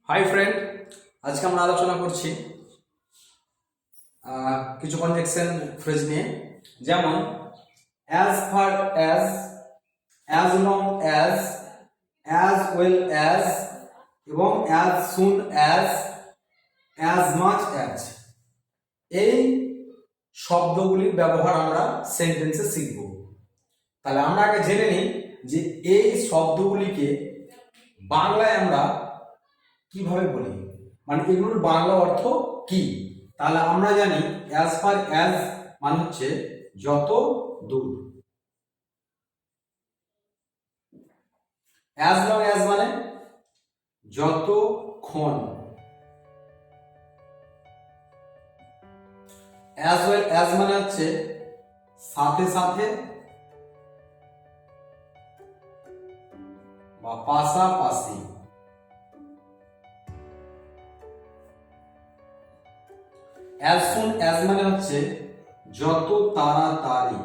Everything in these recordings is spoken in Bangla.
হাই ফ্রেন্ড, আজকে আমরা আলোচনা করছি কিছু কনজাংশন ফ্রেজ নিয়ে, যেমন as far as long as well as এবং as soon as much as. এই শব্দগুলির ব্যবহার আমরা সেন্টেন্সে শিখব। তাহলে আমরা আগে জেনে নিই যে এই শব্দগুলিকে বাংলায় আমরা কিভাবে বলি, মানে এগুলোর বাংলা অর্থ কি। তাহলে আমরা জানি অ্যাজ ফার অ্যাজ মানে হচ্ছে যত দূর, অ্যাজ লং অ্যাজ মানে যতক্ষণ, অ্যাজ ওয়েল অ্যাজ মানে হচ্ছে সাথে সাথে বা পাশাপাশি, অ্যাজ সুন অ্যাজ মানে হচ্ছে যত তাড়াতাড়ি,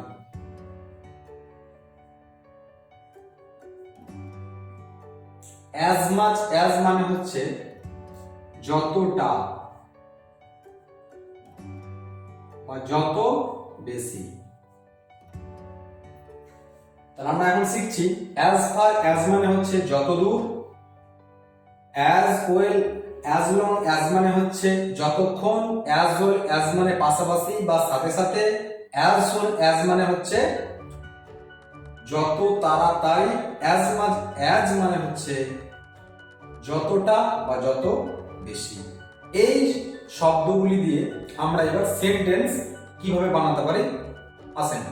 অ্যাজ মাচ অ্যাজ মানে হচ্ছে যতটা বা যত বেশি। তাহলে আমরা এখন শিখছি অ্যাজ ফার অ্যাজ মানে হচ্ছে যত দূর, as well as long as মানে হচ্ছে যতক্ষণ, অ্যাজ ওয়েল অ্যাজ মানে পাশাপাশি বা সাথে সাথে, অ্যাজ সুন অ্যাজ মানে হচ্ছে যত তাড়াতাড়ি, অ্যাজ মাচ অ্যাজ মানে হচ্ছে যতটা বা যত বেশি। এই শব্দগুলি দিয়ে আমরা এবার সেন্টেন্স কিভাবে বানাতে পারি আসেন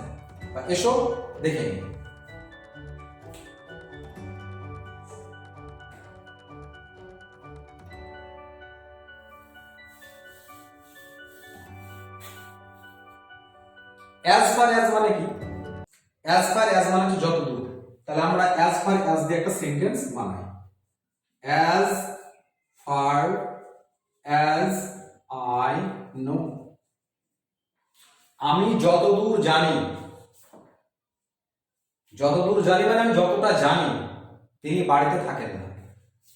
বা এসো দেখে নিই। অ্যাজ ফার অ্যাজ মানে কি? অ্যাজ ফার অ্যাজ মানে হচ্ছে যত দূর। তাহলে আমরা অ্যাজ ফার অ্যাজ দিয়ে একটা সেন্টেন্স বানাই। As far as I know, আমি যতদূর জানি, যতদূর জানি মানে আমি যতটা জানি তিনি বাড়িতে থাকেন না।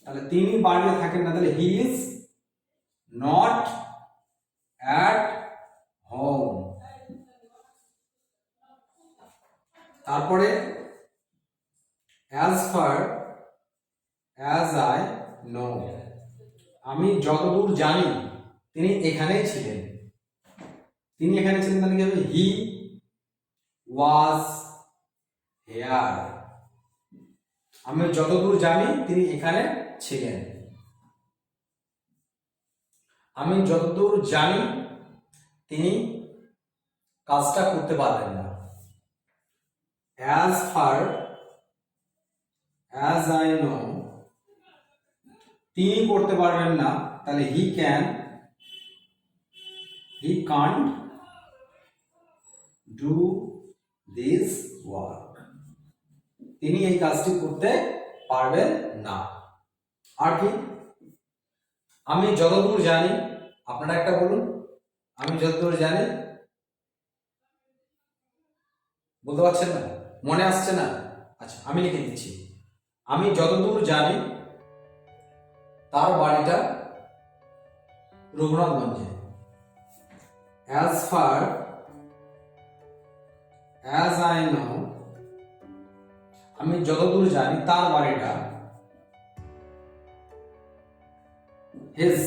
তাহলে তিনি বাড়িতে থাকেন না, তাহলে he is not at home. তারপরে as far as I know, আমি যতদূর জানি তিনি এখানেই ছিলেন। তিনি এখানে ছিলেন তাহলে কি হবে? হি ওয়াজ হেয়ার। আমি যতদূর জানি তিনি এখানে ছিলেন। আমি যতদূর জানি তিনি কাজটা করতে পারবেন না। As far as I no, তিনি করতে পারবেন না, তাহলে হি কান্ট ডু দিস ওয়ার্ক, তিনি এই কাজটি করতে পারবেন না। আর কি? আমি যতদূর জানি, আপনারা একটা বলুন, আমি যতদূর জানি। বলতে পারছেন না? মনে আসছে না? আচ্ছা, আমি লিখে দিচ্ছি। আমি যতদূর জানি তার বাড়িটা রঘুনাথগঞ্জে। As far as I know, আমি যতদূর জানি তার বাড়িটা, his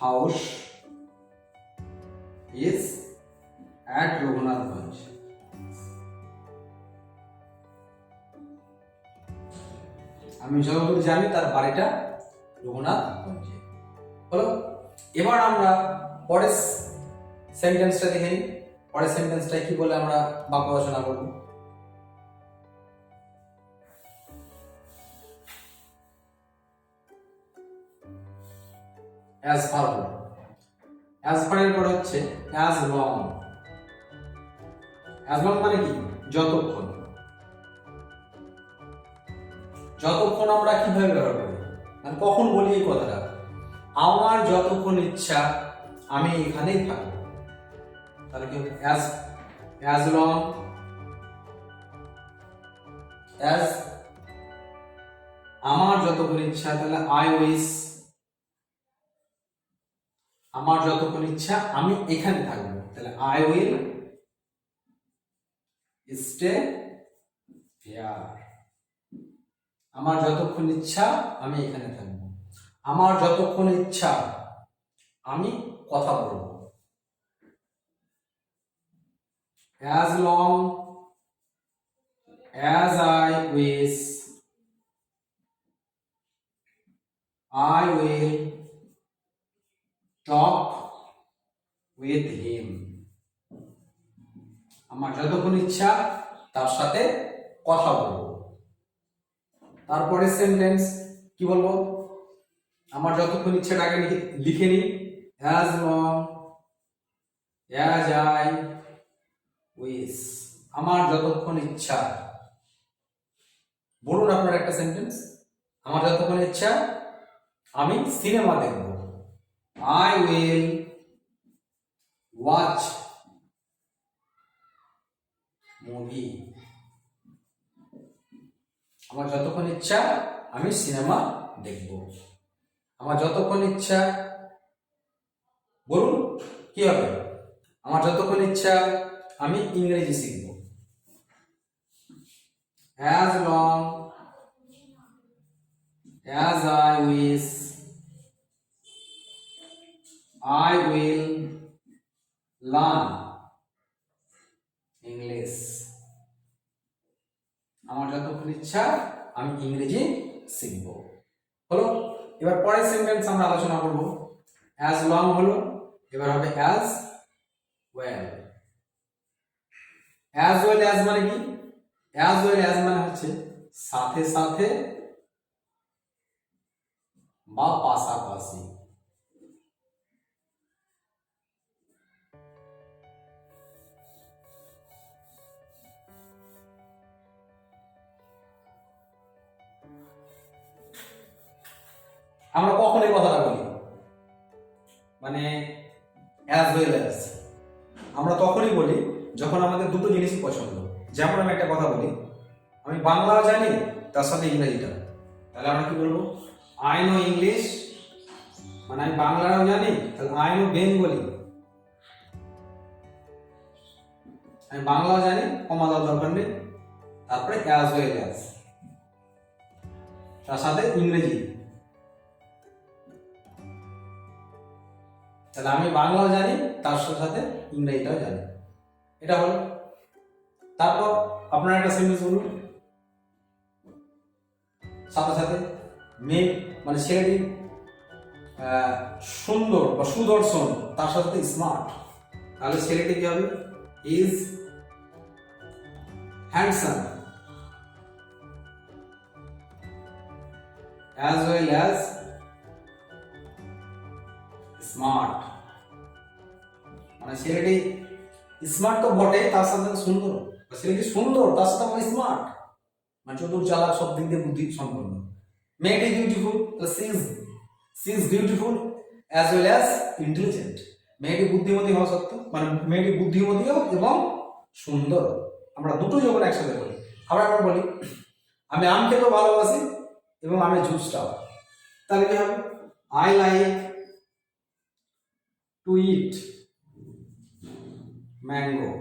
house is at Raghunathganj. আমি যতদূর জানি তার বাড়িটা রঘুনাথগঞ্জে। হলো। এবার আমরা পরের সেন্টেন্সটা দেখে নিই। পরের সেন্টেন্সটা কি বলে আমরা বাক্য রচনা করব। অ্যাজ ফার, অ্যাজ ফার এর পরে হচ্ছে অ্যাজ লং। অ্যাজ লং মানে কি? যতক্ষণ। যতক্ষণ আমরা কিভাবে ব্যবহার করি, মানে কখন বলি এই কথাটা? আমার যতক্ষণ ইচ্ছা আমি এখানেই থাকবো। তাহলে কি হবে? অ্যাজ লং অ্যাজ আমার যতক্ষণ ইচ্ছা, তাহলে আই উইশ। আমার যতক্ষণ ইচ্ছা আমি এখানে থাকবো, তাহলে আই উইল স্টে হিয়ার। আমার যতক্ষণ ইচ্ছা আমি এখানে থাকবো। আমার যতক্ষণ ইচ্ছা আমি কথা বলবো। as long as I wish I will talk with him. আমার যতক্ষণ ইচ্ছা তার সাথে কথা বলবো। তারপরে সেন্টেন্স কি বলবো? আমার যতক্ষণ ইচ্ছাটাকে লিখে নিই, as long as I wish। আমার যতক্ষণ ইচ্ছা। বলুন আপনার একটা সেন্টেন্স। আমার যতক্ষণ ইচ্ছা আমি সিনেমা দেখব, I will watch movie। আমার যতক্ষণ ইচ্ছা আমি সিনেমা দেখব। আমার যতক্ষণ ইচ্ছা, বলুন কি হবে? আমার যতক্ষণ ইচ্ছা আমি ইংরেজি শিখব, as long as I wish I will learn English। আমার যতক্ষণ ইচ্ছা আমি ইংরেজি শিখব। হলো। এবার পরের সেন্টেন্স আমরা আলোচনা করব। as long হলো, এবার হবে as well। as well as মানে কি? as well as মানে হচ্ছে সাথে সাথে বা পাশাপাশি। আমরা কখন এই কথাটা বলি? মানে as well as আমরা তখনই বলি যখন আমাদের দুটো জিনিসই পছন্দ। যেমন আমি একটা কথা বলি, আমি বাংলাও জানি তার সাথে ইংরেজিটা, তাহলে আমরা কি বলবো? আই নো ইংলিশ, মানে আমি বাংলাও জানি, তাহলে আই নো বেঙ্গলি। আমি বাংলাও জানি, কমা দেওয়ার দরকার নেই, তারপরে as well as, তার সাথে ইংরেজি। তাহলে আমি বাংলাও জানি, তার সাথে ইংরেজিটাও জানি। এটা হলো। তারপর আপনারা একটা সেন্টেন্স বলুন সাথে সাথে। মেয়ে মানে ছেলেটি সুন্দর বা সুদর্শন, তার সাথে স্মার্ট, তাহলে ছেলেটি কি হবে? Is handsome as well as smart. মানে ছেলেটি স্মার্ট তো বটে, তার সাথে সুন্দর। ছেলেটি সুন্দর, তার সাথে মানে স্মার্ট, মানে চতুর চালাক, সব দিক দিয়ে বুদ্ধি সম্পন্ন। মেয়েটি বিউটিফুল, তো she is beautiful as well as intelligent. মেয়েটি বুদ্ধিমতী হওয়া সত্ত্বেও, মানে মেয়েটি বুদ্ধিমতীও এবং সুন্দর। আমরা দুটো যখন একসাথে বলি। আবার আমরা বলি আমি আম খেতেও ভালোবাসি এবং আমি জুসটাও, তাহলে কি হবে? I like to it mango.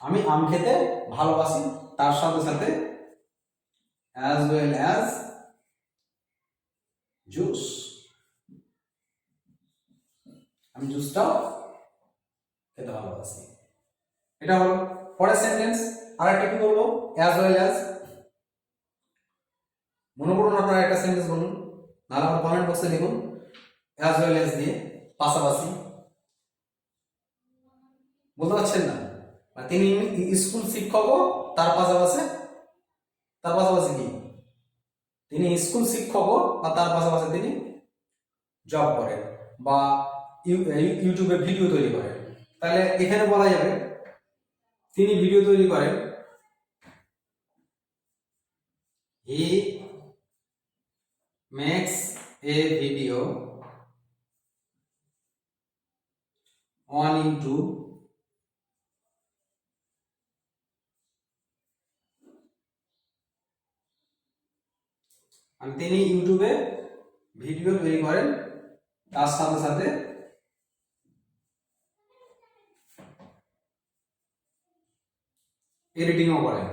আমি আম খেতে ভালোবাসি, তার সাথে সাথে as well as জুস, আমি জুসটাও খেতে ভালোবাসি। এটা হলো পরের সেন্টেন্স। আর একটা কি বলবো? as well as। মনে করুন আপনারা একটা সেন্টেন্স বলুন, নাহলে আমার কমেন্ট বক্সে লিখুন as well as দিয়ে পাশাপাশি। বলতে পারছেন না? তিনি স্কুল শিক্ষকও, তার পাশাপাশি কি তিনি স্কুল শিক্ষকও, আর তার পাশাপাশি তিনি জব করেন বা ইউটিউবে ভিডিও তৈরি করেন। তাহলে এখানে বলা যাবে তিনি ভিডিও তৈরি করেন, he makes a video on YouTube আর তিনি ইউটিউবে ভিডিও তৈরি করেন, তার সাথে সাথে এডিটিংও করেন।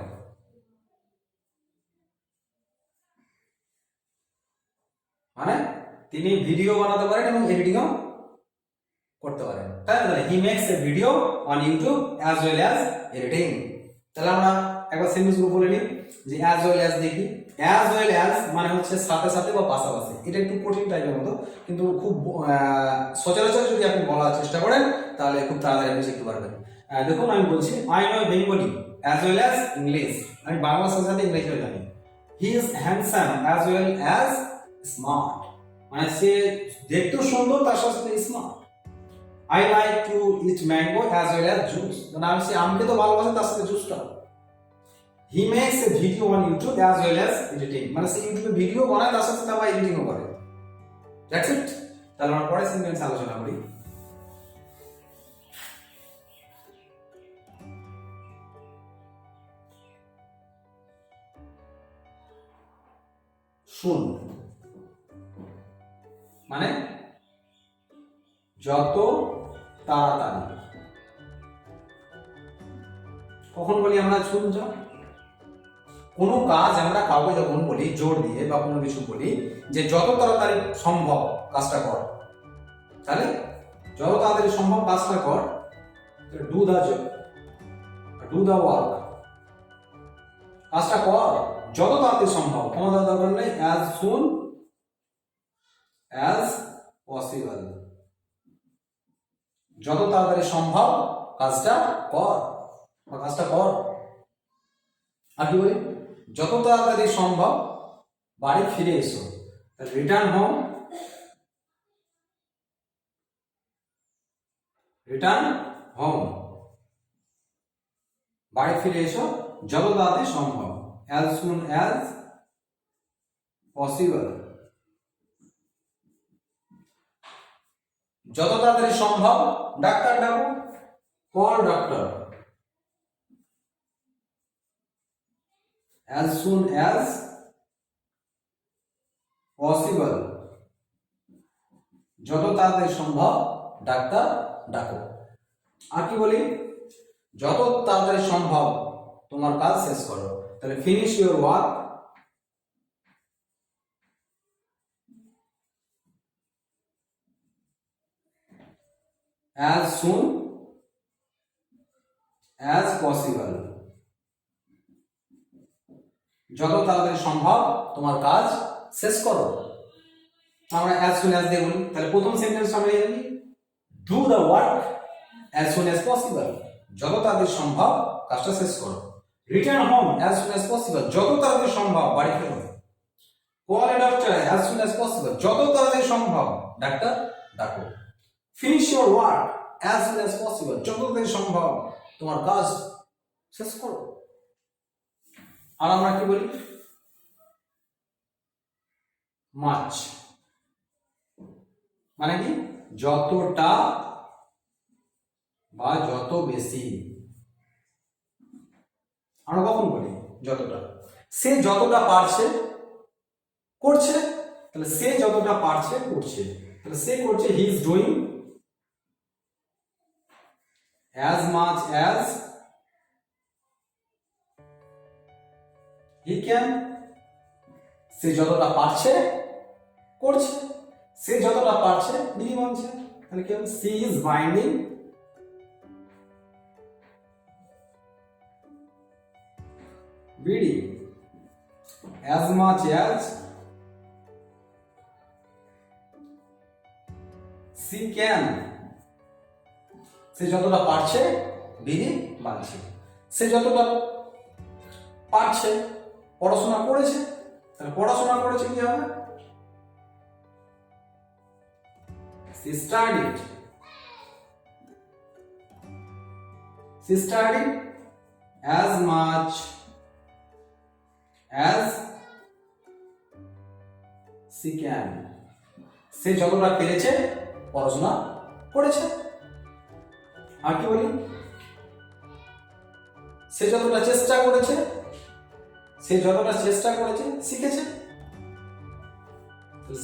মানে তিনি ভিডিও বানাতে পারেন এবং এডিটিংও করতে পারেন, তাই না? He makes a video on YouTube as well as editing. তাহলে আমরা একবার সেন্টেন্সগুলো বলে নিই, যে অ্যাজ ওয়েল অ্যাজ দেখি। অ্যাজ ওয়েল অ্যাজ মানে হচ্ছে সাথে সাথে বা পাশাপাশি। এটা একটু কঠিন টাইপের মতো, কিন্তু খুব সচরাচর যদি আপনি বলার চেষ্টা করেন তাহলে খুব তাড়াতাড়ি আপনি শিখতে পারবেন। দেখুন আমি বলছি, I know Bengali as well as English. আমি বাংলার সাথে সাথে ইংলিশও জানি। He is handsome as well as smart. মানে সে দেখতেও সুন্দর, তার সাথে সাথে smart. I like to eat mango as well as juice. মানে আমি সে আমকে তো ভালোবাসি, তার সাথে জুসটা। He makes a video on YouTube as well as editing. মানে সে ইউটিউবে ভিডিও বানায়, তার সাথে আবার এডিটিংও করে। That's it. তাহলে আমরা পরের সেন্টেন্স আলোচনা করি। শুন মানে যত তাড়াতাড়ি। কখন বলি আমরা শুন? কোনো কাজ আমরা কাউকে যখন বলি জোর দিয়ে বা কোনো কিছু বলি যে যত তাড়াতাড়ি সম্ভব কাজটা কর, তাহলে যত তাড়াতাড়ি সম্ভব কাজটা কর, ডু দা ওয়ার্ক। কাজটা কর যত তাড়াতাড়ি সম্ভব, কোনো দরকার নেই, অ্যাজ সুন অ্যাজ পসিবল। যত তাড়াতাড়ি সম্ভব কাজটা কর বা কাজটা কর। আর কি বলি? যত তাড়াতাড়ি সম্ভব বাড়ি ফিরে এসো, রিটার্ন হোম। রিটার্ন হোম, বাড়ি ফিরে এসো যত তাড়াতাড়ি সম্ভব, অ্যাজ সুন অ্যাজ পসিবল। যত তাড়াতাড়ি সম্ভব ডাক্তার ডাকো, call doctor. as soon as possible, যত তাড়াতাড়ি সম্ভব ডাক্তার ডাকো। আর কি বলি? যত তাড়াতাড়ি সম্ভব তোমার কাজ শেষ করো, তাহলে finish your work as soon as possible, যত তাড়াতাড়ি সম্ভব তোমার কাজ শেষ করো। আমরা as soon as দিয়ে বলি, তাহলে প্রথম সেন্টেন্স আমরা জানি do the work as soon as possible, যত তাড়াতাড়ি সম্ভব কাজটা শেষ করো। return home as soon as possible, যত তাড়াতাড়ি সম্ভব বাড়ি ফেরো। call a doctor as soon as possible, যত তাড়াতাড়ি সম্ভব ডাক্তার ডাকো। finish your work as soon as possible, যত তাড়াতাড়ি সম্ভব তোমার কাজ শেষ করো। আর আমরা কি বলি? মাচ মানে কি? যতটা বা যত বেশি। আমরা কখন বলি? যতটা। সে যতটা পারছে করছে, তাহলে সে যতটা পারছে করছে, তাহলে সে করছে, he is doing as much as he can, সে যতটা পারছে করছে, সে যতটা পারছে বিড়ি বাঁধছে, তাহলে কি হবে? she is binding বিড়ি as much as she can, সে যতটা পারছে বিড়ি বাঁধছে। সে যতটা পারছে পড়াশোনা করেছে, তাহলে পড়াশোনা করেছে কি হবে? she studied as much as she can, সে যতটা পেরেছে পড়াশোনা করেছে। আর কি বলি? সে যতটা চেষ্টা করেছে, সে যতটা চেষ্টা করেছে শিখেছে।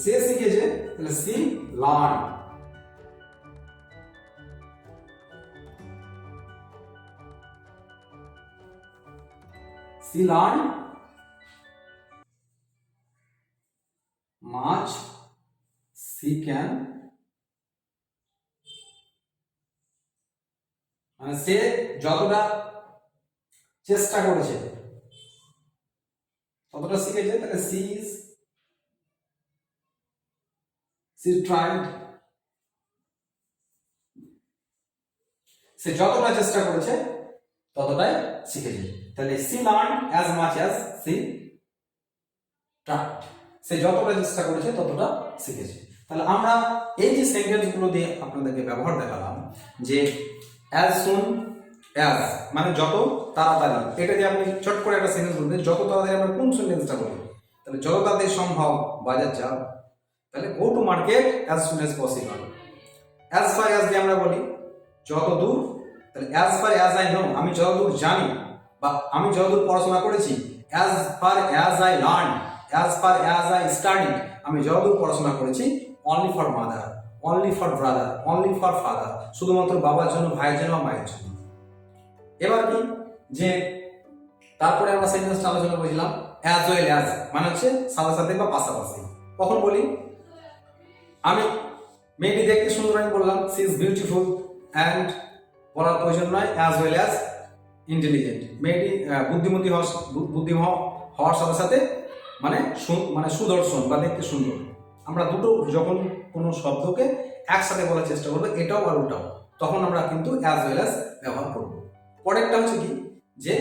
সে শিখেছে, তাহলে she learn. She learn much, she can, মানে সে যতটা চেষ্টা করেছে ততটা শিখেছে, তাহলে সি ট্রাইড, সে যতটা চেষ্টা করেছে ততটাই শিখেছে। তাহলে she learn as much as she tried, সে যতটা চেষ্টা করেছে ততটা শিখেছে। তাহলে আমরা এই যে সেন্টেন্স গুলো দিয়ে আপনাদেরকে ব্যবহার দেখালাম, যে অ্যাজ সুন অ্যাজ মানে যত তাড়াতাড়ি, এটা দিয়ে আপনি চট করে একটা সেন্টেন্স বলবেন, যত তাড়াতাড়ি আমরা কোন সেন্টেন্সটা বলি, তাহলে যত তাড়াতাড়ি সম্ভব বাজার যাও, তাহলে go to market as soon as possible. As far as দিয়ে আমরা বলি যত দূর, তাহলে as far as I know, আমি যতদূর জানি বা আমি যতদূর পড়াশোনা করেছি। As far as I learn, as far as I study, আমি যতদূর পড়াশোনা করেছি। Only for mother, only for brother, only for father, শুধুমাত্র বাবার জন্য, ভাইয়ের জন্য, মায়ের জন্য। এবার কি যে তারপরে আমরা সেন্টেন্সটা আলোচনা করেছিলাম অ্যাজ ওয়েল অ্যাজ, মানে হচ্ছে সাথে সাথে বা পাশাপাশি। কখন বলি, আমি মেয়েটি দেখতে সুন্দর, আমি বললাম সি ইজ বিউটিফুল, অ্যান্ড বলার প্রয়োজন নয় অ্যাজ ওয়েল অ্যাজ ইন্টেলিজেন্ট, মেয়েটি বুদ্ধিমহ হওয়ার সাথে সাথে মানে সুদর্শন বা দেখতে সুন্দর। আমরা দুটো যখন কোনো শব্দকে একসাথে বলার চেষ্টা করবো, এটাও আর ওটাও, তখন আমরা কিন্তু অ্যাজ ওয়েল অ্যাজ ব্যবহার করবো। পরেরটা হচ্ছে কি, যে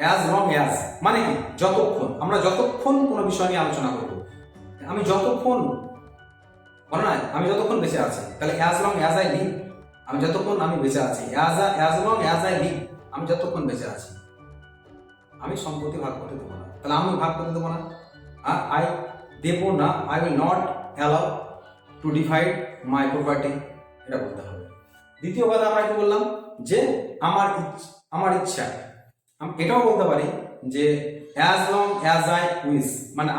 অ্যাজ লং অ্যাজ মানে কি, যতক্ষণ, আমরা যতক্ষণ কোনো বিষয় নিয়ে আলোচনা করবো, আমি যতক্ষণ বলে না, আমি যতক্ষণ বেঁচে আছি, তাহলে as long as I live, আমি যতক্ষণ আমি বেঁচে আছি। As long as I live, আমি যতক্ষণ বেঁচে আছি, আমি সম্পত্তি ভাগ করতে দেবো না, তাহলে আমি ভাগ করতে দেবো না, আই দেবো না, I will not allow to divide my property, এটা বলতে হবে। দ্বিতীয় কথা আমরা কি বললাম, যে আমার ইচ্ছা, এটাও বলতে পারি যে as long as I wish, মানে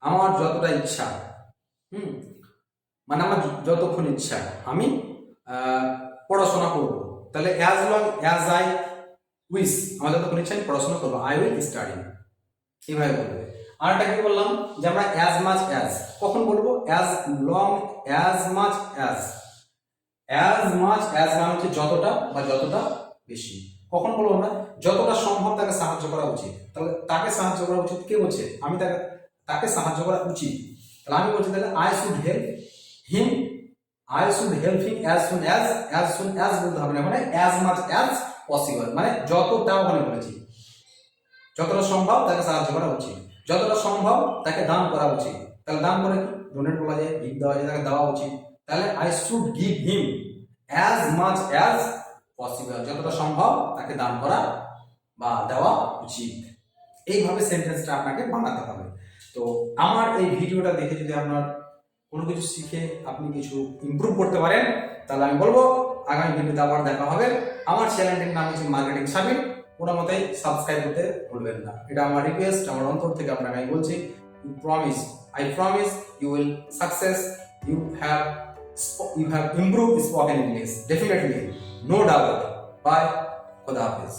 আমার যতটা ইচ্ছা, মানে আমার যতক্ষণ ইচ্ছা আমি পড়াশোনা করবো, তাহলে as long as I wish, আমার যতক্ষণ ইচ্ছা আমি পড়াশোনা করবো, আই উইল স্টাডি, এইভাবে বলবে। আরেকটা কি বললাম, যে আমরা অ্যাজ মাচ অ্যাজ কখন বলবো, as long as much as, as much as মানে হচ্ছে যতটা বা যতটা বেশি। কখন বলবো আমরা, যতটা সম্ভব তাকে সাহায্য করা উচিত, তাহলে তাকে সাহায্য করা উচিত, কে বলছে, আমি তাকে সাহায্য করা উচিত, তাহলে আমি বলছি তাহলে I should help him, I should help him as soon as বলতে হবে না, মানে অ্যাজ মাচ অ্যাজ পসিবল, মানে যতটা, ওখানে বলেছি যতটা সম্ভব তাকে সাহায্য করা উচিত, যতটা সম্ভব তাকে দান করা উচিত, তাহলে দান করে কি, ডোনেট বলা যায়, গিফট দেওয়া যায়, তাকে দেওয়া উচিত, তাহলে I should give him as much as possible, যতটা সম্ভব তাকে দান করা বা দেওয়া উচিত। এইভাবে সেন্টেন্সটা আপনাকে বানাতে হবে। তো আমার এই ভিডিওটা দেখে যদি আপনার কোনো কিছু শিখে আপনি কিছু ইমপ্রুভ করতে পারেন, তাহলে আমি বলবো আগামী ভিডিওতে আবার দেখা হবে। আমার চ্যানেলটির নাম হচ্ছে মার্কেটিং সাবির, কোনো মতেই সাবস্ক্রাইব করতে ভুলবেন না, এটা আমার রিকোয়েস্ট, আমার অন্তর থেকে আপনাকে আমি বলছি। I promise you will success, you have improved spoken English, definitely, no doubt. Bye, Khuda Hafiz.